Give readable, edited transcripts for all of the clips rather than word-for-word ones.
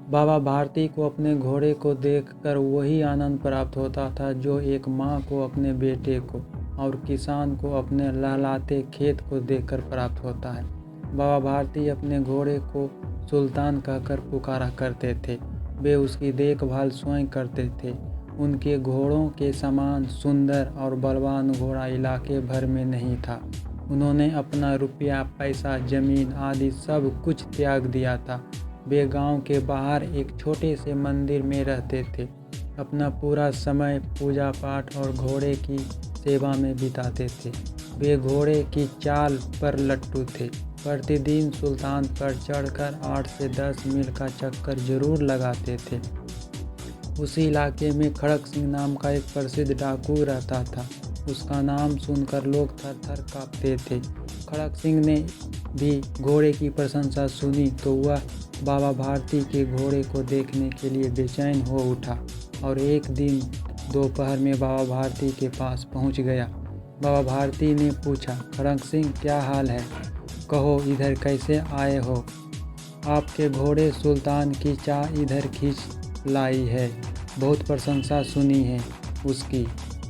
बाबा भारती को अपने घोड़े को देखकर वही आनंद प्राप्त होता था जो एक माँ को अपने बेटे को और किसान को अपने लहलाते खेत को देखकर प्राप्त होता है। बाबा भारती अपने घोड़े को सुल्तान कहकर पुकारा करते थे। वे उसकी देखभाल स्वयं करते थे। उनके घोड़ों के समान सुंदर और बलवान घोड़ा इलाके भर में नहीं था। उन्होंने अपना रुपया, पैसा, जमीन आदि सब कुछ त्याग दिया था। वे गांव के बाहर एक छोटे से मंदिर में रहते थे। अपना पूरा समय पूजा पाठ और घोड़े की सेवा में बिताते थे। वे घोड़े की चाल पर लट्टू थे। प्रतिदिन सुल्तान पर चढ़कर 8 से 10 मील का चक्कर जरूर लगाते थे। उसी इलाके में खड़क सिंह नाम का एक प्रसिद्ध डाकू रहता था। उसका नाम सुनकर लोग थर थर काँपते थे। खड़क सिंह ने भी घोड़े की प्रशंसा सुनी तो वह बाबा भारती के घोड़े को देखने के लिए बेचैन हो उठा और एक दिन दोपहर में बाबा भारती के पास पहुंच गया। बाबा भारती ने पूछा, खड़क सिंह क्या हाल है? कहो इधर कैसे आए हो? आपके घोड़े सुल्तान की चाह इधर खींच लाई है। बहुत प्रशंसा सुनी है उसकी।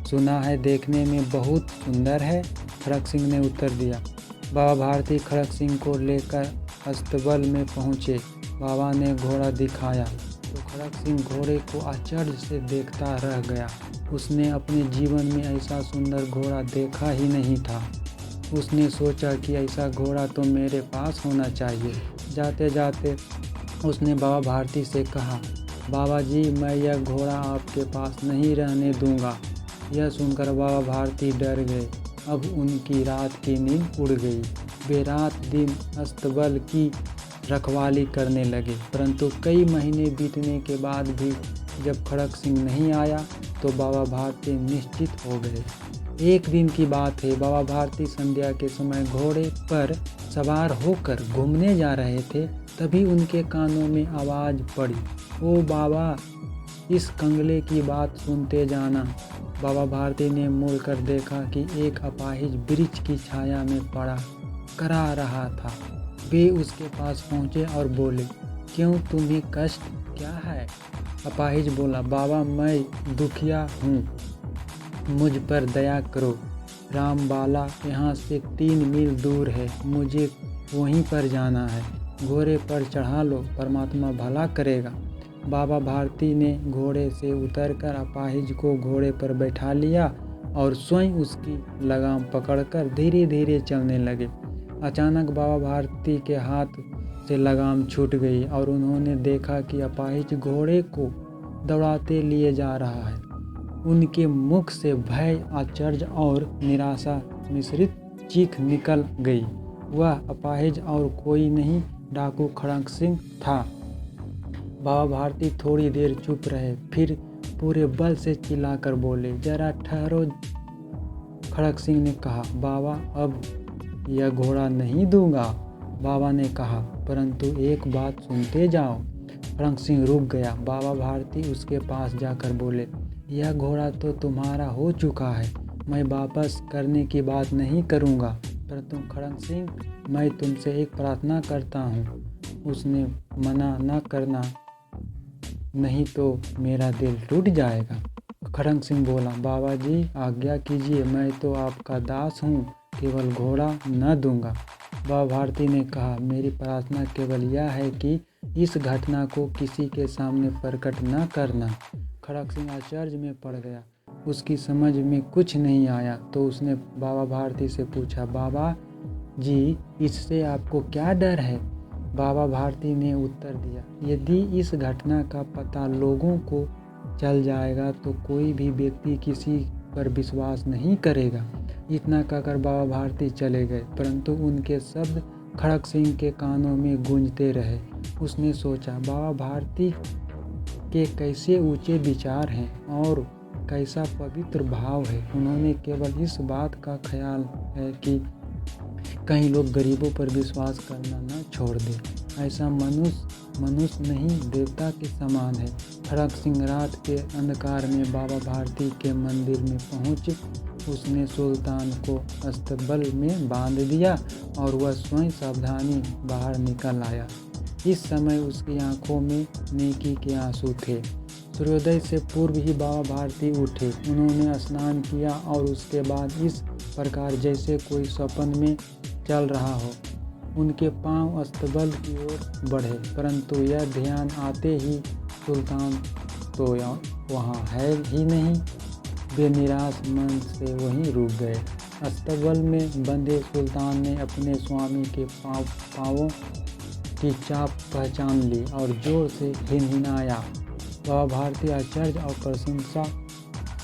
सुना है देखने में बहुत सुंदर है। खड़क सिंह ने उत्तर दिया। बाबा भारती खड़क सिंह को लेकर अस्तबल में पहुँचे। बाबा ने घोड़ा दिखाया तो खड़क सिंह घोड़े को आश्चर्य से देखता रह गया। उसने अपने जीवन में ऐसा सुंदर घोड़ा देखा ही नहीं था। उसने सोचा कि ऐसा घोड़ा तो मेरे पास होना चाहिए। जाते जाते उसने बाबा भारती से कहा, बाबा जी मैं यह घोड़ा आपके पास नहीं रहने दूंगा। यह सुनकर बाबा भारती डर गए। अब उनकी रात की नींद उड़ गई। वे रात दिन अस्तबल की रखवाली करने लगे, परंतु कई महीने बीतने के बाद भी जब खड़क सिंह नहीं आया तो बाबा भारती निश्चित हो गए। एक दिन की बात है, बाबा भारती संध्या के समय घोड़े पर सवार होकर घूमने जा रहे थे। तभी उनके कानों में आवाज़ पड़ी, ओ बाबा इस कंगले की बात सुनते जाना। बाबा भारती ने मुड़कर देखा कि एक अपाहिज वृक्ष की छाया में पड़ा करा रहा था। वे उसके पास पहुँचे और बोले, क्यों तुम्हें कष्ट क्या है? अपाहिज बोला, बाबा मैं दुखिया हूँ, मुझ पर दया करो। रामबाला यहाँ से 3 मील दूर है, मुझे वहीं पर जाना है। घोड़े पर चढ़ा लो, परमात्मा भला करेगा। बाबा भारती ने घोड़े से उतरकर अपाहिज को घोड़े पर बैठा लिया और स्वयं उसकी लगाम पकड़कर धीरे धीरे चलने लगे। अचानक बाबा भारती के हाथ से लगाम छूट गई और उन्होंने देखा कि अपाहिज घोड़े को दौड़ाते लिए जा रहा है। उनके मुख से भय, आश्चर्य और निराशा मिश्रित चीख निकल गई। वह अपाहिज और कोई नहीं, डाकू खड़क सिंह था। बाबा भारती थोड़ी देर चुप रहे, फिर पूरे बल से चिल्लाकर बोले, जरा ठहरो। खड़क सिंह ने कहा, बाबा अब यह घोड़ा नहीं दूंगा। बाबा ने कहा, परंतु एक बात सुनते जाओ। खड़क सिंह रुक गया। बाबा भारती उसके पास जाकर बोले, यह घोड़ा तो तुम्हारा हो चुका है, मैं वापस करने की बात नहीं करूँगा, परंतु खड़क सिंह मैं तुमसे एक प्रार्थना करता हूँ, उसने मना न करना, नहीं तो मेरा दिल टूट जाएगा। खड़क सिंह बोला, बाबा जी आज्ञा कीजिए, मैं तो आपका दास हूँ, केवल घोड़ा न दूंगा। बाबा भारती ने कहा, मेरी प्रार्थना केवल यह है कि इस घटना को किसी के सामने प्रकट न करना। खड़क सिंह आश्चर्य में पड़ गया। उसकी समझ में कुछ नहीं आया तो उसने बाबा भारती से पूछा, बाबा जी इससे आपको क्या डर है? बाबा भारती ने उत्तर दिया, यदि इस घटना का पता लोगों को चल जाएगा तो कोई भी व्यक्ति किसी पर विश्वास नहीं करेगा। इतना कहकर बाबा भारती चले गए, परंतु उनके शब्द खड़क सिंह के कानों में गूंजते रहे। उसने सोचा, बाबा भारती के कैसे ऊंचे विचार हैं और कैसा पवित्र भाव है। उन्होंने केवल इस बात का ख्याल है कि कहीं लोग गरीबों पर विश्वास करना न छोड़ दें। ऐसा मनुष्य नहीं, देवता के समान है। खड़क सिंह रात के अंधकार में बाबा भारती के मंदिर में पहुँच उसने सुल्तान को अस्तबल में बांध दिया और वह स्वयं सावधानी बाहर निकल आया। इस समय उसकी आंखों में नेकी के आंसू थे। सूर्योदय से पूर्व ही बाबा भारती उठे। उन्होंने स्नान किया और उसके बाद इस प्रकार जैसे कोई स्वप्न में चल रहा हो उनके पांव अस्तबल की ओर बढ़े, परंतु यह ध्यान आते ही सुल्तान तो वहाँ है ही नहीं। वे निराश मन से वहीं रुक गए। अस्तबल में बंधे सुल्तान ने अपने स्वामी के पाँवों की चाप पहचान ली और जोर से हिनहिनाया। बाबा भारती आश्चर्य और प्रशंसा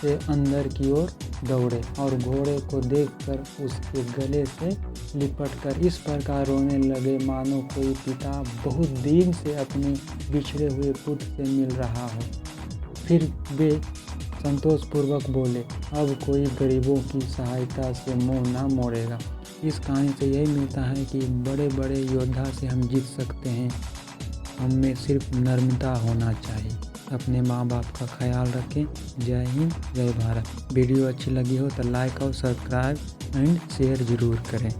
से अंदर की ओर दौड़े और घोड़े को देखकर उसके गले से लिपटकर इस प्रकार रोने लगे मानो कोई पिता बहुत दिन से अपने बिछड़े हुए पुत्र से मिल रहा हो। फिर वे संतोषपूर्वक बोले, अब कोई गरीबों की सहायता से मुंह ना मोड़ेगा। इस कहानी से यही मिलता है कि बड़े बड़े योद्धा से हम जीत सकते हैं, हमें सिर्फ नम्रता होना चाहिए। अपने माँ बाप का ख्याल रखें। जय हिंद, जय भारत। वीडियो अच्छी लगी हो तो लाइक और सब्सक्राइब एंड शेयर ज़रूर करें।